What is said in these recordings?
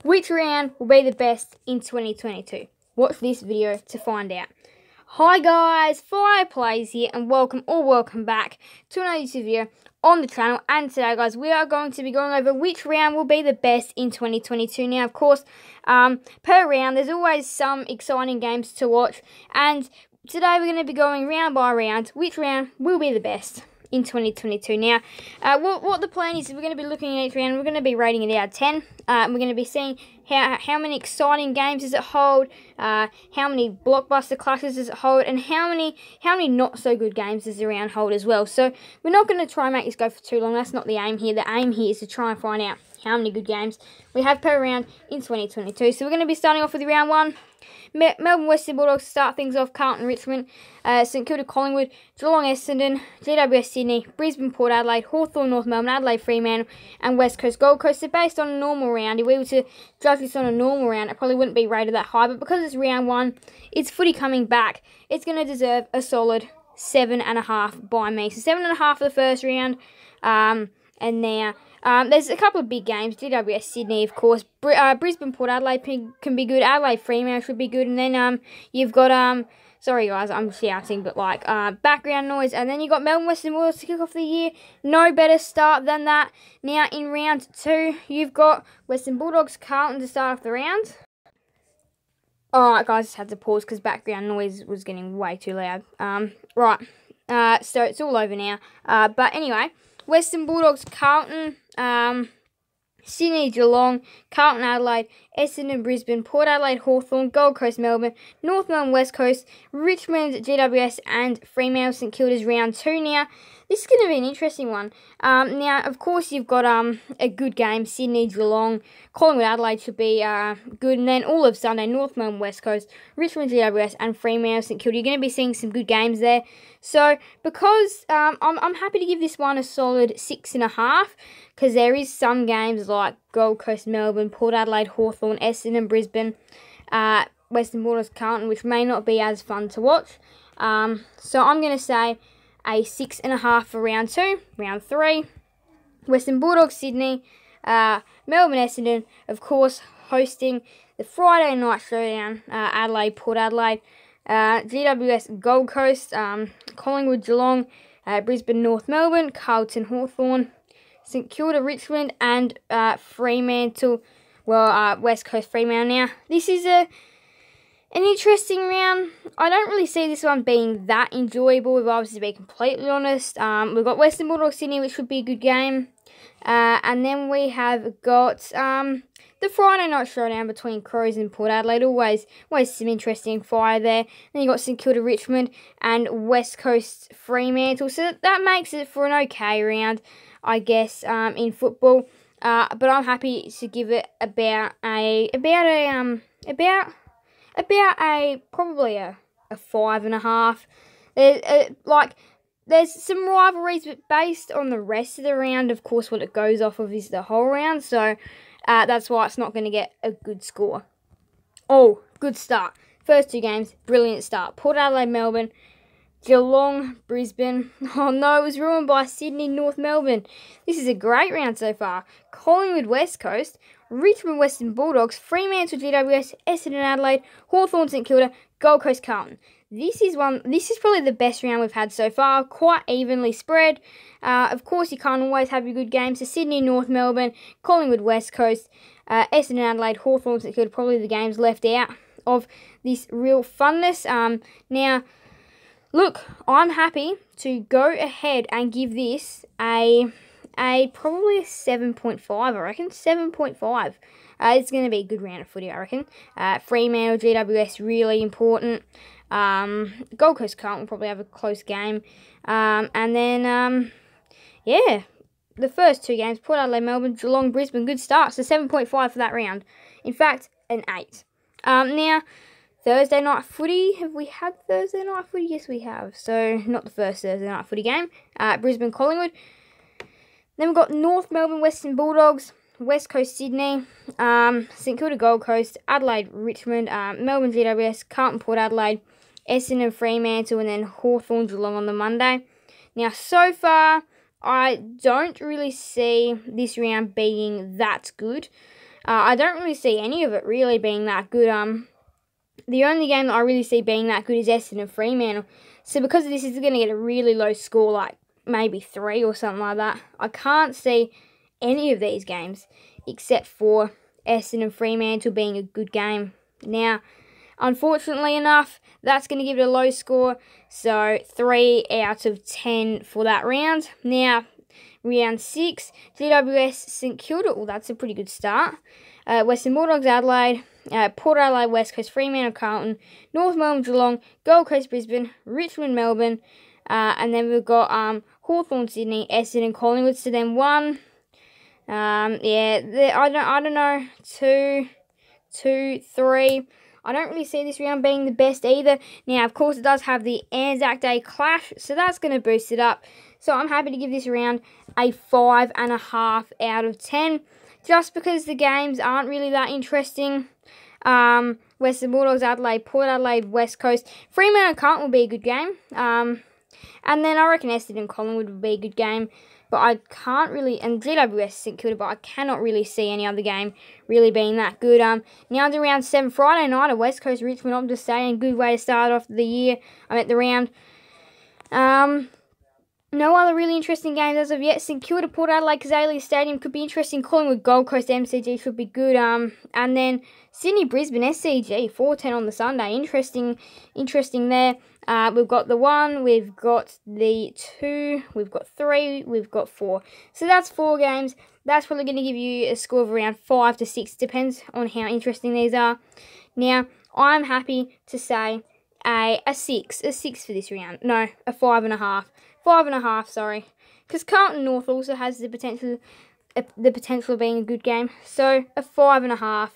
Which round will be the best in 2022? Watch this video to find out. Hi guys, Fireplays here, and welcome back to another YouTube video on the channel. And today, guys, we are going to be going over which round will be the best in 2022. Now, of course, per round, there's always some exciting games to watch, and today we're going to be going round by round. Which round will be the best in 2022. Now, what the plan is we're going to be looking at each round. We're going to be rating it out of 10. We're going to be seeing how many exciting games does it hold, how many blockbuster clashes does it hold, and how many not so good games does the round hold as well. So we're not going to try and make this go for too long. That's not the aim here. The aim here is to try and find out how many good games we have per round in 2022. So we're going to be starting off with round 1. Melbourne Western Bulldogs start things off. Carlton Richmond, St Kilda Collingwood, Geelong Essendon, GWS Sydney, Brisbane Port Adelaide, Hawthorn North Melbourne, Adelaide Fremantle, and West Coast Gold Coast. So based on a normal round, if we were to judge this on a normal round, it probably wouldn't be rated that high. But because it's round 1, it's footy coming back, it's going to deserve a solid 7.5 by me. So 7.5 for the first round, and now there's a couple of big games. GWS Sydney, of course. Brisbane Port Adelaide can be good. Adelaide Fremantle should be good. And then you've got sorry guys, I'm shouting, but like background noise. And then you got Melbourne Western Bulldogs to kick off the year. No better start than that. Now in round 2, you've got Western Bulldogs Carlton to start off the round. Alright guys, just had to pause because background noise was getting way too loud. Right. So it's all over now. But anyway, Western Bulldogs Carlton, Sydney Geelong, Carlton Adelaide, Essendon Brisbane, Port Adelaide Hawthorn, Gold Coast Melbourne, North Melbourne West Coast, Richmond GWS, and Fremantle St Kilda's round 2. Now this is going to be an interesting one. Now of course you've got a good game. Sydney Geelong, Collingwood Adelaide should be good, and then all of Sunday North Melbourne West Coast, Richmond GWS, and Fremantle St Kilda. You're going to be seeing some good games there. So because I'm happy to give this one a solid 6.5, because there is some games like Gold Coast Melbourne, Port Adelaide Hawthorn, Essendon Brisbane, Western Bulldogs Carlton, which may not be as fun to watch. So I'm going to say a 6.5 for round 2. Round 3, Western Bulldogs Sydney, Melbourne Essendon, of course, hosting the Friday night showdown, Adelaide Port Adelaide, GWS Gold Coast, Collingwood Geelong, Brisbane North Melbourne, Carlton Hawthorn, St Kilda Richmond, and Fremantle, West Coast Fremantle. Now this is an interesting round. I don't really see this one being that enjoyable, if I was to be completely honest. We've got Western Bulldogs Sydney, which should be a good game. And then we have got the Friday night showdown between Crows and Port Adelaide. Always some interesting fire there. Then you got St Kilda Richmond and West Coast Fremantle. So that makes it for an okay round, I guess, in football. But I'm happy to give it probably a 5.5. There's some rivalries, but based on the rest of the round, of course, what it goes off of is the whole round. So that's why it's not going to get a good score. Oh, good start. First 2 games, brilliant start. Port Adelaide Melbourne, Geelong Brisbane. Oh no, it was ruined by Sydney North Melbourne. This is a great round so far. Collingwood West Coast, Richmond Western Bulldogs, Fremantle GWS, Essendon Adelaide, Hawthorn St Kilda, Gold Coast Carlton. This is probably the best round we've had so far, quite evenly spread. Of course, you can't always have your good games. So Sydney North Melbourne, Collingwood West Coast, Essendon Adelaide, Hawthorn St Kilda, probably the games left out of this real funness. Now, look, I'm happy to go ahead and give this probably a 7.5, I reckon. 7.5. It's going to be a good round of footy, I reckon. Fremantle, GWS, really important. Gold Coast Carlton will probably have a close game. And then, yeah, the first 2 games, Port Adelaide, Melbourne, Geelong, Brisbane, good start. So 7.5 for that round. In fact, an 8. Now, Thursday night footy. Have we had Thursday night footy? Yes, we have. So, not the first Thursday night footy game. Brisbane, Collingwood. Then we've got North Melbourne, Western Bulldogs, West Coast Sydney, St Kilda Gold Coast, Adelaide Richmond, Melbourne GWS, Carlton Port Adelaide, Essendon Fremantle, and then Hawthorn Geelong on the Monday. Now, so far, I don't really see this round being that good. I don't really see any of it really being that good. The only game that I really see being that good is Essendon Fremantle. So because of this, it's going to get a really low score, like maybe 3 or something like that. I can't see any of these games except for Essendon Fremantle being a good game. Now, unfortunately enough, that's going to give it a low score. So 3 out of 10 for that round. Now, round 6, GWS St Kilda. Oh, that's a pretty good start. Western Bulldogs Adelaide, Port Adelaide West Coast, Fremantle Carlton, North Melbourne Geelong, Gold Coast Brisbane, Richmond Melbourne, and then we've got Hawthorn Sydney, Essendon Collingwood. So then 1, I don't know, 2, 3. I don't really see this round being the best either. Now, of course, it does have the Anzac Day clash, so that's going to boost it up. So I'm happy to give this round a 5.5 out of 10, just because the games aren't really that interesting. Western Bulldogs Adelaide, Port Adelaide West Coast, Fremantle Carlton will be a good game. And then I reckon Essendon Collingwood would be a good game. But I can't really, and GWS St Kilda, but I cannot really see any other game really being that good. Now to round 7, Friday night at West Coast Richmond. I'm just saying, good way to start off the year. I'm at the round. No other really interesting games as of yet. St Kilda, Port Adelaide, Kazali Stadium could be interesting. Collingwood, Gold Coast, MCG should be good. And then Sydney, Brisbane, SCG, 4:10 on the Sunday. Interesting there. We've got the 1, we've got the 2, we've got 3, we've got 4. So that's 4 games. That's probably going to give you a score of around 5 to 6. Depends on how interesting these are. Now, I'm happy to say a 6 for this round. No, a 5.5. 5.5, sorry. Because Carlton North also has the potential of being a good game. So, a 5.5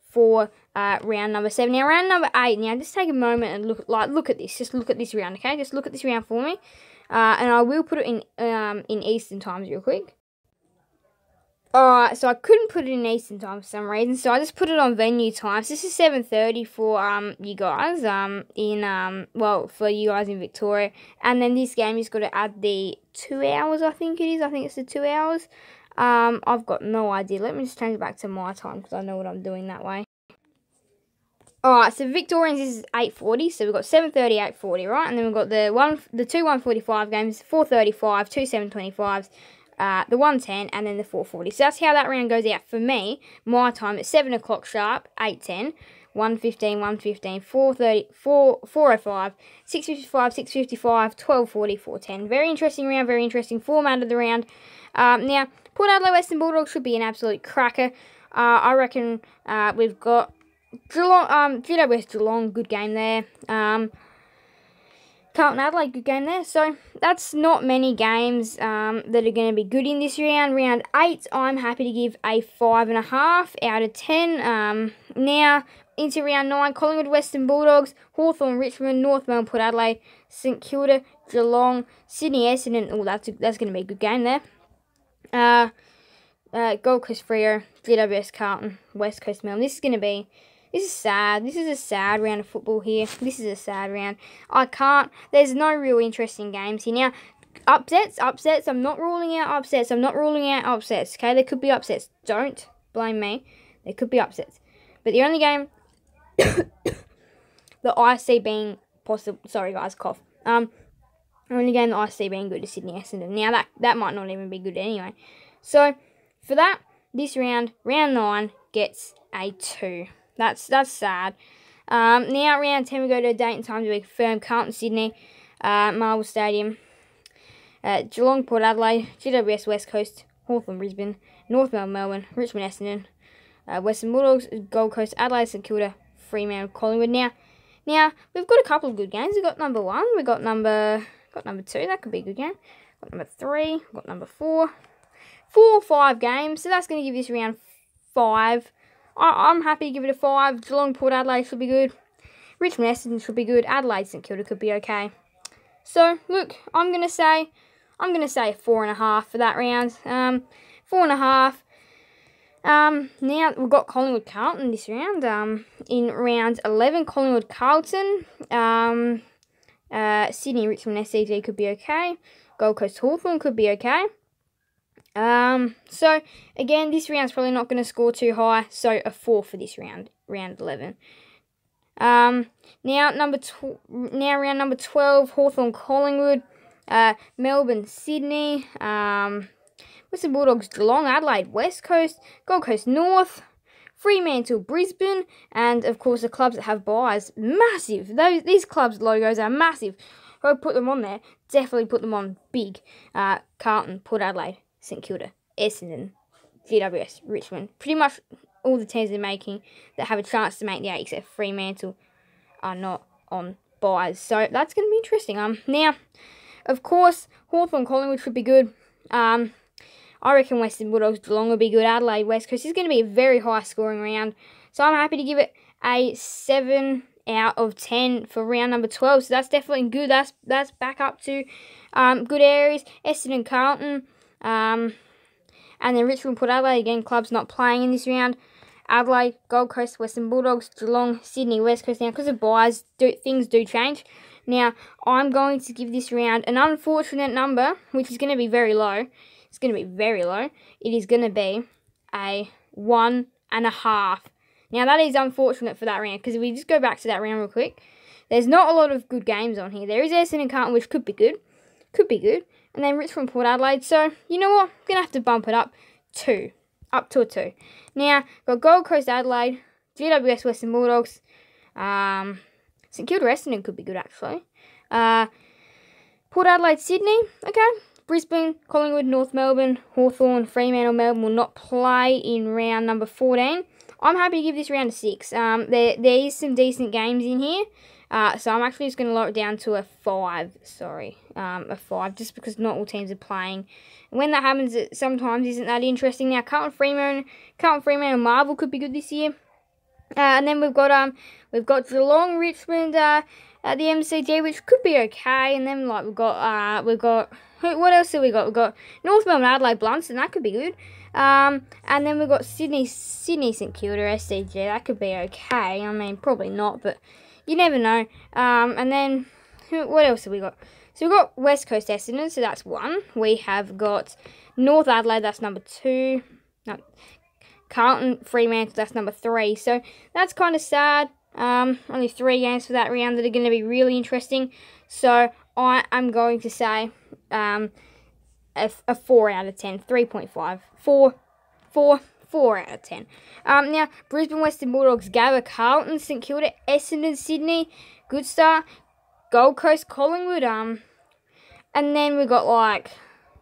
for round number 7. Now, round number 8. Now, just take a moment and look at this. Just look at this round, okay? Just look at this round for me. And I will put it in Eastern times real quick. Alright, so I couldn't put it in Eastern time for some reason, so I just put it on venue times. This is 7:30 for you guys for you guys in Victoria, and then this game is got to add the 2 hours. I think it is. I think it's the 2 hours. I've got no idea. Let me just change it back to my time because I know what I'm doing that way. Alright, so Victorians is 8:40, so we've got 7:30, 8:40, right? And then we've got the two 1:45 games, 4:35, two 7:25s. The 1:10 and then the 4:40. So that's how that round goes out for me. My time at 7 o'clock sharp, 8:10, 1:15, 1:15, 4:30, 4:05, 6:55, 6:55, 12:40, 4:10. Very interesting round, very interesting format of the round. Now, Port Adelaide Western Bulldogs should be an absolute cracker. I reckon we've got Geelong, GWS Geelong, good game there. Carlton Adelaide, good game there. So that's not many games that are going to be good in this round. Round 8, I'm happy to give a 5.5 out of 10. Now into round 9, Collingwood Western Bulldogs, Hawthorn Richmond, North Melbourne Port Adelaide, St Kilda Geelong, Sydney Essendon. Oh, that's going to be a good game there. Gold Coast Freo, GWS Carlton, West Coast Melbourne. This is sad. This is a sad round of football here. This is a sad round. There's no real interesting games here. Now, upsets. I'm not ruling out upsets. Okay, there could be upsets. Don't blame me. There could be upsets. But the only game that I see being possible... Sorry, guys, cough. The only game that I see being good is Sydney Essendon. Now, that might not even be good anyway. So, for that, this round 9, gets a 2. That's sad. Now, round 10, we go to date and time to be confirmed. Carlton, Sydney, Marvel Stadium, Geelong, Port Adelaide, GWS West Coast, Hawthorn, Brisbane, North Melbourne, Melbourne, Richmond, Essendon, Western Bulldogs, Gold Coast, Adelaide, St Kilda, Fremantle, Collingwood. Now, we've got a couple of good games. We've got number 1, we've got number 2, that could be a good game. Got number 3, we've got number 4. 4 or 5 games, so that's going to give this round 5. I'm happy to give it a 5. Geelong, Port Adelaide should be good. Richmond, Essendon should be good. Adelaide, St Kilda could be okay. So, look, I'm gonna say a 4.5 for that round. 4.5. Now we've got Collingwood Carlton this round. In round 11, Collingwood Carlton. Sydney, Richmond, SCG could be okay. Gold Coast Hawthorn could be okay. So again, this round's probably not going to score too high, so a 4 for this round 11. Now round number 12, Hawthorn Collingwood, Melbourne Sydney, Western Bulldogs Geelong, Adelaide West Coast, Gold Coast North, Fremantle Brisbane, and of course the clubs that have buys, massive. These clubs' logos are massive. If I put them on there, definitely put them on big. Carlton, Port Adelaide, St Kilda, Essendon, GWS, Richmond. Pretty much all the teams they're making that have a chance to make the 8, except Fremantle, are not on buys. So that's going to be interesting. Now, of course, Hawthorn Collingwood should be good. I reckon Western Bulldogs Geelong will be good. Adelaide West Coast is going to be a very high scoring round. So I'm happy to give it a 7 out of 10 for round number 12. So that's definitely good. That's back up to good areas. Essendon, Carlton, and then Richmond, Port Adelaide. Again, clubs not playing in this round. Adelaide, Gold Coast, Western Bulldogs, Geelong, Sydney, West Coast. Now, because of buys, things do change. Now, I'm going to give this round an unfortunate number, which is going to be very low. It's going to be very low. It is going to be a 1.5. Now, that is unfortunate for that round, because if we just go back to that round real quick, there's not a lot of good games on here. There is Essendon and Carlton, which could be good. Could be good. And then Richmond, Port Adelaide. So, you know what? I'm going to have to bump it up to a 2. Now, got Gold Coast, Adelaide, GWS, Western Bulldogs, St Kilda, Essendon could be good, actually. Port Adelaide, Sydney, okay. Brisbane, Collingwood, North Melbourne, Hawthorn, Fremantle, Melbourne will not play in round number 14. I'm happy to give this round a 6. There is some decent games in here. So I'm actually just going to lower it down to a 5. Sorry, a 5, just because not all teams are playing. And when that happens, it sometimes isn't that interesting. Now, Carlton, Fremantle, Marvel could be good this year. And then we've got Geelong, Richmond at the MCG, which could be okay. And then we've got what else have we got? We've got North Melbourne, Adelaide, Blunston, that could be good. And then we've got Sydney, St Kilda, SCG, that could be okay. I mean, probably not, but you never know. And then, what else have we got? So we've got West Coast Essendon, so that's 1. We have got North Adelaide, that's number 2. No, Carlton, Fremantle, that's number 3. So that's kind of sad. Only 3 games for that round that are going to be really interesting. So I am going to say a 4 out of 10, 3.5, 4 out of 10. Now, Brisbane, Western Bulldogs, Gabba, Carlton, St Kilda, Essendon, Sydney, good start. Gold Coast, Collingwood, and then we've got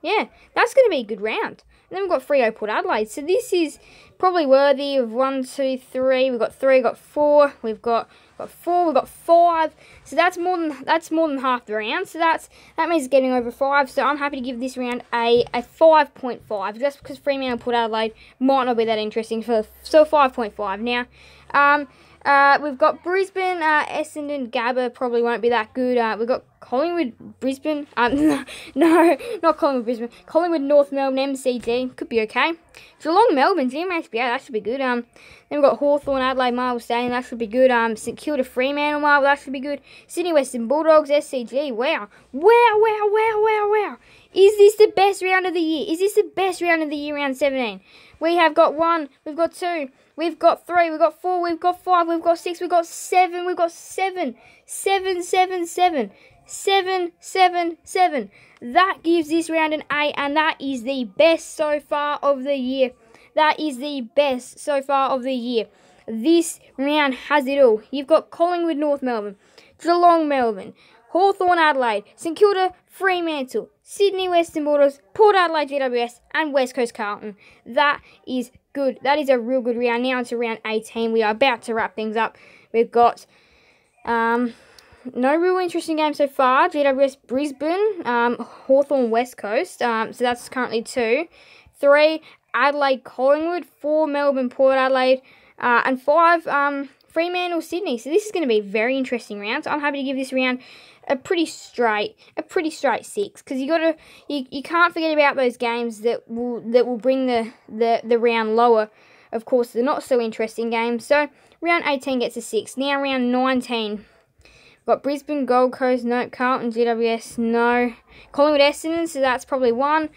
that's going to be a good round. And then we've got Freo, Port Adelaide. So this is probably worthy of 1, 2, 3. We've got 3, we've got 4. We've got 4. We've got 5. So that's more than half the round. So that means getting over 5. So I'm happy to give this round a 5.5, just because Fremantle, Port Adelaide might not be that interesting. So 5.5. Now, we've got Brisbane, Essendon, Gabba probably won't be that good. We've got Collingwood, Brisbane. No, not Collingwood, Brisbane. Collingwood, North Melbourne, MCG. Could be okay. Geelong, Melbourne, GMHBA, that should be good. Then we've got Hawthorn, Adelaide, Marvel Stadium, that should be good. St Kilda, Fremantle, Marvel, that should be good. Sydney, Western Bulldogs, SCG, wow. Is this the best round of the year? Is this the best round of the year, round 17? We have got 1, we've got 2, we've got 3, we've got 4, we've got 5, we've got 6, we've got 7, we've got 7. 7, 7, 7. 7, 7, 7. That gives this round an 8, and that is the best so far of the year. That is the best so far of the year. This round has it all. You've got Collingwood, North Melbourne, Geelong, Melbourne, Hawthorn, Adelaide, St Kilda, Fremantle, Sydney, Western Bulldogs, Port Adelaide, GWS, and West Coast Carlton. That is good. That is a real good round. Now into round 18. We are about to wrap things up. We've got no real interesting games so far. GWS, Brisbane, Hawthorn, West Coast. So that's currently 2. 3, Adelaide, Collingwood. 4, Melbourne, Port Adelaide. And 5, Fremantle, Sydney. So this is going to be a very interesting round. So I'm happy to give this round a pretty straight 6, because you can't forget about those games that will bring the round lower. Of course, they're not so interesting games. So round 18 gets a 6. Now round 19. Got Brisbane, Gold Coast, no. Carlton, GWS, no. Collingwood, Essendon, so that's probably 1.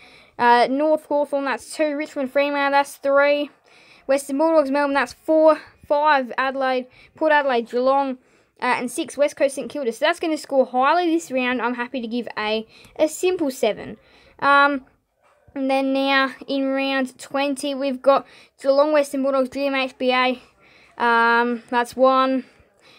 North Hawthorn, that's 2. Richmond Fremantle, that's 3. Western Bulldogs Melbourne, that's 4. 5 Adelaide, Port Adelaide Geelong, and 6 West Coast St Kilda. So that's going to score highly this round. I'm happy to give a simple 7. And then now in round 20, we've got Geelong Western Bulldogs GMHBA. That's 1.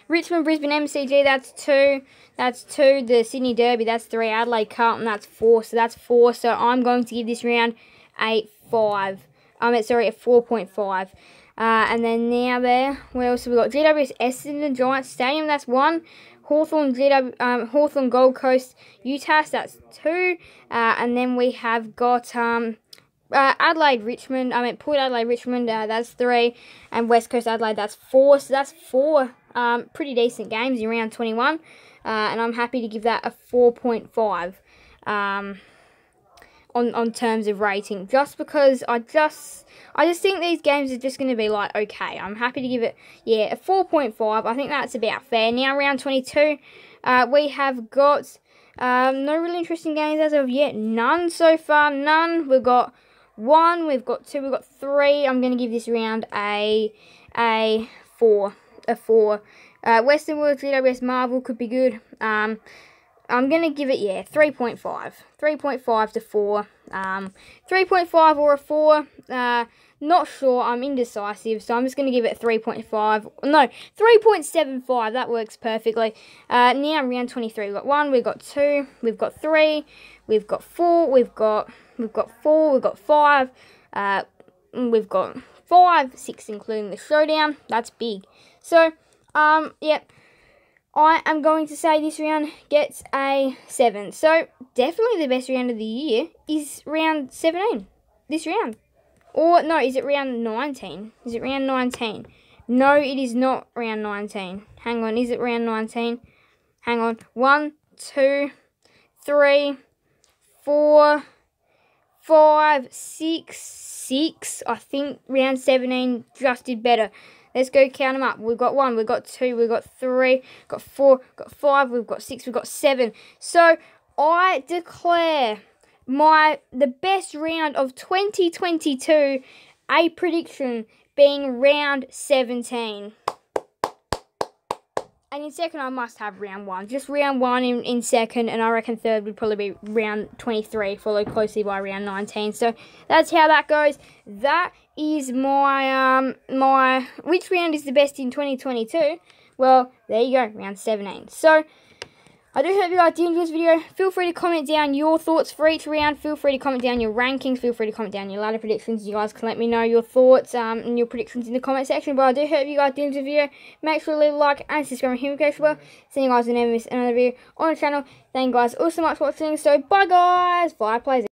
Richmond Brisbane MCG, that's 2. That's 2. The Sydney Derby, that's 3. Adelaide Carlton, that's 4. So that's 4. So I'm going to give this round a 5. A 4.5. And then now there, where else have we got? GWS Essendon Giants Stadium, that's 1. Hawthorn Gold Coast UTAS, that's 2. And then we have got Port Adelaide Richmond, that's 3. And West Coast Adelaide, that's 4. So that's 4 pretty decent games in round 21. And I'm happy to give that a 4.5 on terms of rating, just because I just think these games are just going to be like okay. I'm happy to give it a 4.5. I think that's about fair. Now round 22, we have got no really interesting games as of yet. None so far. None. We've got 1. We've got 2. We've got 3. I'm going to give this round a 4. A 4. Western World GWS Marvel could be good. I'm going to give it, 3.5. 3.5 to 4. 3.5 or a 4. Not sure. I'm indecisive, so I'm just going to give it 3.5. No, 3.75. That works perfectly. Now, round 23. We've got 1, we've got 2, we've got 3, we've got 4, we've got 4, we've got 5, we've got 5, 6 including the showdown. That's big. So, I am going to say this round gets a 7. So, definitely the best round of the year is round 17. This round. Or, no, is it round 19? Is it round 19? No, it is not round 19. Hang on, is it round 19? Hang on. 1, 2, 3, 4, 5, 6, 6. I think round 17 just did better. Let's go count them up. We've got 1, we've got 2, we've got 3, we've got 4, we've got 5, we've got 6, we've got 7. So, I declare the best round of 2022, a prediction being round 17. And in second, I must have round 1. Just round 1 in second, and I reckon third would probably be round 23, followed closely by round 19. So that's how that goes. That is my which round is the best in 2022? Well, there you go, round 17. So I do hope you guys did enjoy this video. Feel free to comment down your thoughts for each round. Feel free to comment down your rankings. Feel free to comment down your ladder predictions. You guys can let me know your thoughts and your predictions in the comment section. But I do hope you guys did enjoy the video. Make sure to leave a like and subscribe and hit the well. See you guys in never miss another video on the channel. Thank you guys all so much for watching. So bye guys. Bye players.